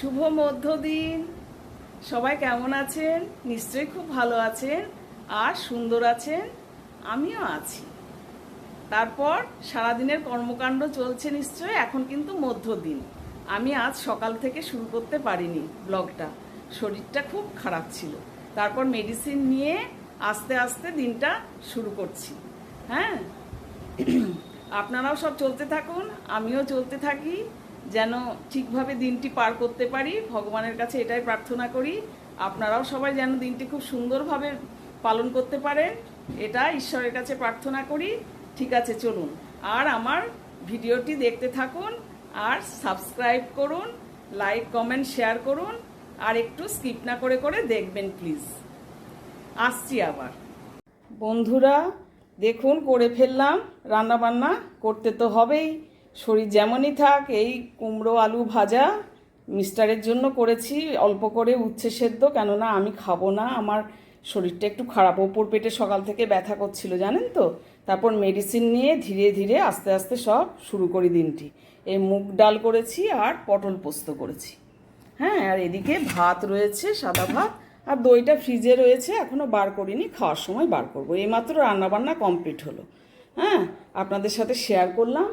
শুভ মধ্যদিন। সবাই কেমন আছেন? নিশ্চয়ই খুব ভালো আছেন আর সুন্দর আছেন। আমিও আছি। তারপর সারাদিনের কর্মকাণ্ড চলছে নিশ্চয়ই। এখন কিন্তু মধ্যদিন। আমি আজ সকাল থেকে শুরু করতে পারিনি ব্লগটা, শরীরটা খুব খারাপ ছিল। তারপর মেডিসিন নিয়ে আস্তে আস্তে দিনটা শুরু করছি। হ্যাঁ, আপনারাও সব চলতে থাকুন, আমিও চলতে থাকি, যেন ঠিকভাবে দিনটি পার করতে পারি। ভগবানের কাছে এটাই প্রার্থনা করি। আপনারাও সবাই যেন দিনটি খুব সুন্দরভাবে পালন করতে পারেন, এটা ঈশ্বরের কাছে প্রার্থনা করি। ঠিক আছে, চলুন আর আমার ভিডিওটি দেখতে থাকুন আর সাবস্ক্রাইব করুন, লাইক কমেন্ট শেয়ার করুন আর একটু স্কিপ না করে করে দেখবেন প্লিজ। আসছি আবার। বন্ধুরা দেখুন, করে ফেললাম রান্না বান্না। করতে তো হবেই, শরীর যেমনই থাক। এই কুমড়ো আলু ভাজা মিস্টারের জন্য করেছি, অল্প করে উচ্ছে সেদ্ধ, কেননা আমি খাবো না। আমার শরীরটা একটু খারাপ, ওপর পেটে সকাল থেকে ব্যথা করছিল জানেন তো। তারপর মেডিসিন নিয়ে ধীরে ধীরে আস্তে আস্তে সব শুরু করি দিনটি। এই মুগ ডাল করেছি আর পটল পোস্ত করেছি। হ্যাঁ, আর এদিকে ভাত রয়েছে, সাদা ভাত, আর দইটা ফ্রিজে রয়েছে, এখনও বার করিনি, খাওয়ার সময় বার করবো। এইমাত্র রান্নাবান্না কমপ্লিট হলো। হ্যাঁ, আপনাদের সাথে শেয়ার করলাম।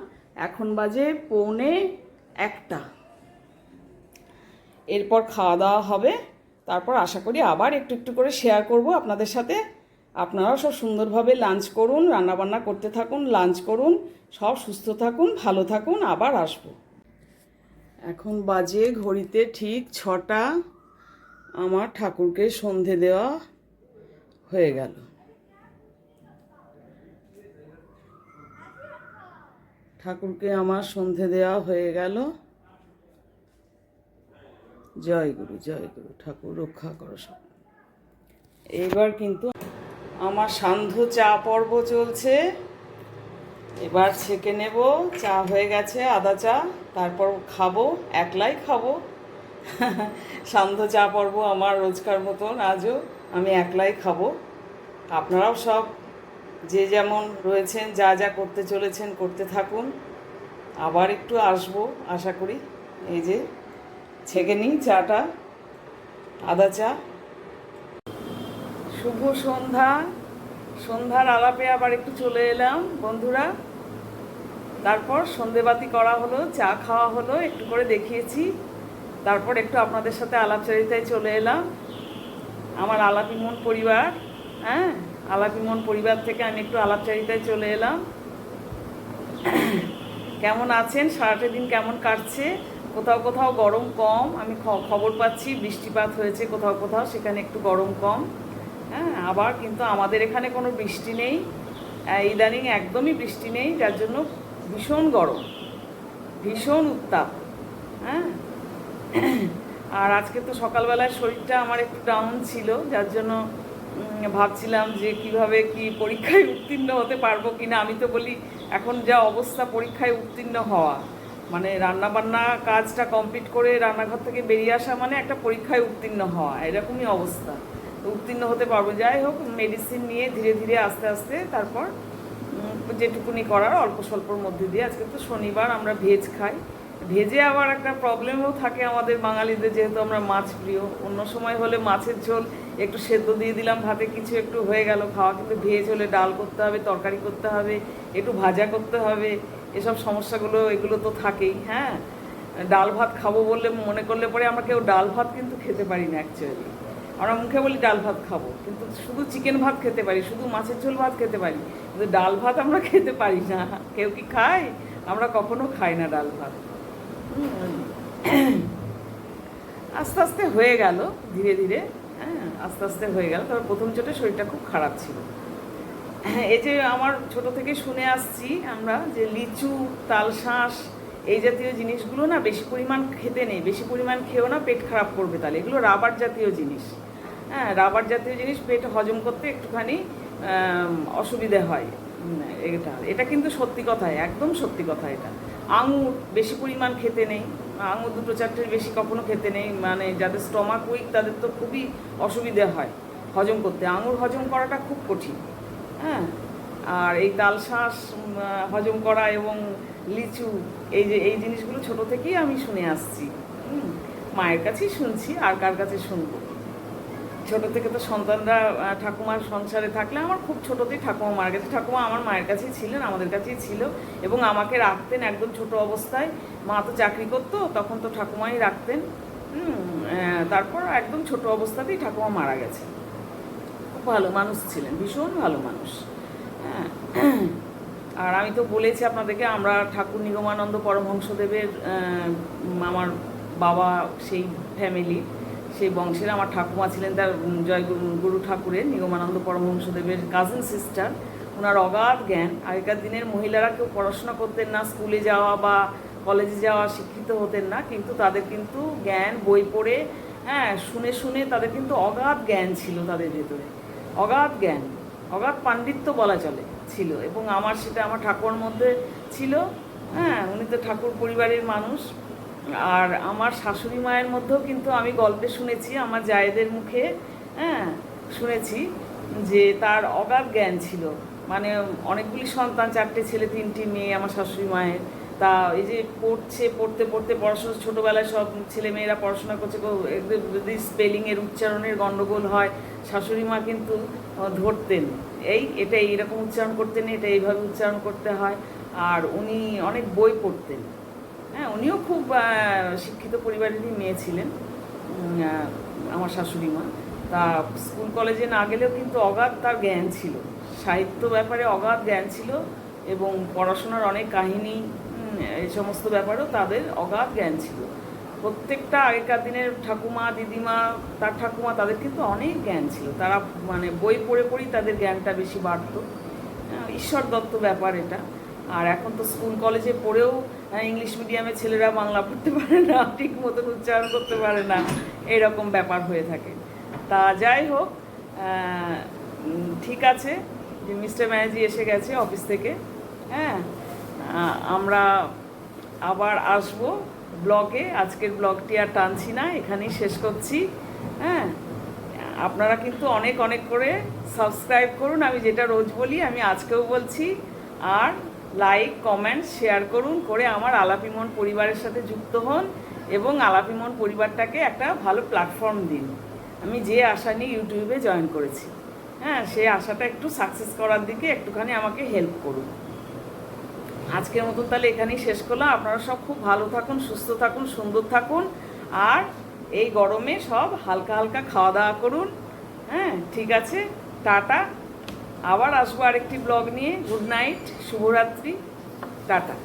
এখন বাজে 1:45। এরপর খাওয়া দাওয়া হবে, তারপর আশা করি আবার একটু একটু করে শেয়ার করব আপনাদের সাথে। আপনারাও সব সুন্দরভাবে লাঞ্চ করুন, রান্নাবান্না করতে থাকুন, লাঞ্চ করুন, সব সুস্থ থাকুন, ভালো থাকুন, আবার আসবো। এখন বাজে ঘড়িতে ঠিক 6টা। আমার ঠাকুরকে সন্ধে দেওয়া হয়ে গেল। ঠাকুরকে আমার সন্ধে দেওয়া হয়ে গেল। জয় গুরু, জয় গুরু, ঠাকুর রক্ষা করো সব। এবার কিন্তু আমার সান্ধ্য চা পর্ব চলছে। এবার ছেঁকে নেব। চা হয়ে গেছে, আদা চা। তারপর খাবো, একলাই খাবো। সান্ধ্য চা পর্ব আমার রোজকার মতন আজও আমি একলাই খাবো। আপনারাও সব যে যেমন রয়েছেন, যা যা করতে চলেছেন করতে থাকুন। আবার একটু আসবো আশা করি। এই যে ছেঁকে নিই চাটা, আদা চা। শুভ সন্ধ্যা। সন্ধ্যার আলাপে আবার একটু চলে এলাম বন্ধুরা। তারপর সন্ধেবাতি করা হলো, চা খাওয়া হলো, একটু করে দেখিয়েছি। তারপর একটু আপনাদের সাথে আলাপচারিতায় চলে এলাম। আমার আলাপিমন পরিবার, হ্যাঁ, আলাপিমন পরিবার থেকে আমি একটু আলাপচারিতায় চলে এলাম। কেমন আছেন? সারাটা দিন কেমন কাটছে? কোথাও কোথাও গরম কম, আমি খবর পাচ্ছি বৃষ্টিপাত হয়েছে কোথাও কোথাও, সেখানে একটু গরম কম। হ্যাঁ, আবার কিন্তু আমাদের এখানে কোনো বৃষ্টি নেই, ইদানিং একদমই বৃষ্টি নেই, যার জন্য ভীষণ গরম, ভীষণ উত্তাপ। হ্যাঁ, আর আজকে তো সকালবেলায় শরীরটা আমার একটু ডাউন ছিল, যার জন্য ভাবছিলাম যে কিভাবে কি পরীক্ষায় উত্তীর্ণ হতে পারবো কিনা। আমি তো বলি এখন যা অবস্থা, পরীক্ষায় উত্তীর্ণ হওয়া মানে রান্নাবান্না কাজটা কমপ্লিট করে রান্নাঘর থেকে বেরিয়ে আসা মানে একটা পরীক্ষায় উত্তীর্ণ হওয়া, এরকমই অবস্থা। তো উত্তীর্ণ হতে পারবো। যাই হোক, মেডিসিন নিয়ে ধীরে ধীরে আস্তে আস্তে তারপর যেটুকুনি করার অল্প স্বল্পর মধ্যে দিয়ে। আজকে তো শনিবার, আমরা ভেজ খাই। ভেজে আবার একটা প্রবলেমও থাকে আমাদের বাঙালিদের, যেহেতু আমরা মাছ প্রিয়। অন্য সময় হলে মাছের ঝোল একটু সেদ্ধ দিয়ে দিলাম ভাতে, কিছু একটু হয়ে গেল খাওয়া। কিন্তু ভেজ হলে ডাল করতে হবে, তরকারি করতে হবে, একটু ভাজা করতে হবে, এসব সমস্যাগুলো এগুলো তো থাকেই। হ্যাঁ, ডাল ভাত খাবো বললে মনে করলে পরে আমরা কেউ ডাল ভাত কিন্তু খেতে পারি না অ্যাকচুয়ালি। আমরা মুখে বলি ডাল ভাত খাবো, কিন্তু শুধু চিকেন ভাত খেতে পারি, শুধু মাছের ঝোল ভাত খেতে পারি, কিন্তু ডাল ভাত আমরা খেতে পারি না। কেউ কি খায়? আমরা কখনো খাই না ডাল ভাত। আস্তে আস্তে হয়ে গেল, ধীরে ধীরে। হ্যাঁ, আস্তে আস্তে হয়ে গেল। তবে প্রথম চোটে শরীরটা খুব খারাপ ছিল। হ্যাঁ, এই যে আমার ছোট থেকে শুনে আসছি আমরা যে লিচু, তালশাঁস, এই জাতীয় জিনিসগুলো না বেশি পরিমাণ খেতে নেই। বেশি পরিমাণ খেয়েও না, পেট খারাপ করবে। তাহলে এগুলো রাবার জাতীয় জিনিস। হ্যাঁ, রাবার জাতীয় জিনিস, পেট হজম করতে একটুখানি অসুবিধে হয়। এটা কিন্তু সত্যি কথা, একদম সত্যি কথা এটা। আঙুর বেশি পরিমাণ খেতে নেই, আঙুর 2-4টের বেশি কখনো খেতে নেই। মানে যাদের স্টমাক উইক তাদের তো খুবই অসুবিধে হয় হজম করতে। আঙুর হজম করাটা খুব কঠিন। হ্যাঁ, আর এই তালশাঁস হজম করা এবং লিচু, এই যে এই জিনিসগুলো ছোট থেকেই আমি শুনে আসছি। মায়ের কাছেই শুনছি, আর কার কাছে শুনবো। ছোট থেকে তো সন্তানরা ঠাকুমার সংসারে থাকলে, আমার খুব ছোটতেই ঠাকুমা মারা গেছে। ঠাকুমা আমার মায়ের কাছেই ছিলেন, আমাদের কাছেই ছিল, এবং আমাকে রাখতেন একদম ছোট অবস্থায়। মা তো চাকরি করতো, তখন তো ঠাকুমাই রাখতেন। তারপর একদম ছোট অবস্থাতেই ঠাকুমা মারা গেছে। খুব ভালো মানুষ ছিলেন, ভীষণ ভালো মানুষ। হ্যাঁ, আর আমি তো বলেছি আপনাদেরকে, আমরা ঠাকুর নিগমানন্দ পরমহংসদেবের, আমার বাবা সেই ফ্যামিলি, সেই বংশের। আমার ঠাকুমা ছিলেন তার জয় গুরু ঠাকুরের, নিগমানন্দ পরমহংসদেবের কাজিন সিস্টার। ওনার অগাধ জ্ঞান। আগেকার দিনের মহিলারা কেউ পড়াশোনা করতেন না, স্কুলে যাওয়া বা কলেজে যাওয়া, শিক্ষিত হতেন না, কিন্তু তাদের কিন্তু জ্ঞান বই পড়ে, হ্যাঁ, শুনে শুনে তাদের কিন্তু অগাধ জ্ঞান ছিল তাদের ভেতরে, অগাধ জ্ঞান, অগাধ পাণ্ডিত্য বলা চলে ছিল। এবং আমার সেটা আমার ঠাকুর মধ্যে ছিল। হ্যাঁ, উনি তো ঠাকুর পরিবারের মানুষ। আর আমার শাশুড়ি মায়ের মধ্যেও কিন্তু আমি গল্পে শুনেছি, আমার জায়েদের মুখে, হ্যাঁ, শুনেছি যে তার অগাধ জ্ঞান ছিল। মানে অনেকগুলি সন্তান, 4টে ছেলে 3টি মেয়ে আমার শাশুড়ি মায়ের। তা এই যে পড়তে পড়তে পড়াশোনা, ছোটোবেলায় সব ছেলে মেয়েরা পড়াশোনা করছে, যদি স্পেলিংয়ের উচ্চারণের গণ্ডগোল হয়, শাশুড়ি মা কিন্তু ধরতেন, এটা এইরকম উচ্চারণ করতেন, এটা এইভাবে উচ্চারণ করতে হয়। আর উনি অনেক বই পড়তেন। হ্যাঁ, উনিও খুব শিক্ষিত পরিবারেরই মেয়ে ছিলেন আমার শাশুড়ি মা। তা স্কুল কলেজে না গেলেও কিন্তু অগাধ তার জ্ঞান ছিল, সাহিত্য ব্যাপারে অগাধ জ্ঞান ছিল, এবং পড়াশোনার অনেক কাহিনী, এই সমস্ত ব্যাপারেও তাদের অগাধ জ্ঞান ছিল। প্রত্যেকটা আগেকার দিনের ঠাকুমা, দিদিমা, তার ঠাকুমা, তাদের কিন্তু অনেক জ্ঞান ছিল। তারা মানে বই পড়ে পড়েই তাদের জ্ঞানটা বেশি বাড়ত। ঈশ্বর দত্ত ব্যাপার এটা। আর এখন তো স্কুল কলেজে পড়েও ইংলিশ মিডিয়ামের ছেলেরা বাংলা পড়তে পারে না, ঠিক মতন উচ্চারণ করতে পারে না, এরকম ব্যাপার হয়ে থাকে। তা যাই হোক, ঠিক আছে, যে মিস্টার ব্যানার্জি এসে গেছে অফিস থেকে। হ্যাঁ, আমরা আবার আসব ব্লগে। আজকের ব্লগটি আর টানছি না, এখানেই শেষ করছি। হ্যাঁ, আপনারা কিন্তু অনেক অনেক করে সাবস্ক্রাইব করুন, আমি যেটা রোজ বলি আমি আজকেও বলছি। আর লাইক, কমেন্ট, শেয়ার করুন, করে আমার আলাপি মন পরিবারের সাথে যুক্ত হন, এবং আলাপি মন পরিবারটাকে একটা ভালো প্ল্যাটফর্ম দিন। আমি যে আশা নিয়ে ইউটিউবে জয়েন করেছি, হ্যাঁ, সেই আশাটা একটু সাকসেস করার দিকে একটুখানি আমাকে হেল্প করুন। আজকের মতন তাহলে এখানেই শেষ করলাম। আপনারা সব খুব ভালো থাকুন, সুস্থ থাকুন, সুন্দর থাকুন, আর এই গরমে সব হালকা হালকা খাওয়া দাওয়া করুন। হ্যাঁ, ঠিক আছে, টাটা। আবার আসবো আরেকটি ব্লগ নিয়ে। গুড নাইট, শুভরাত্রি, টাটা।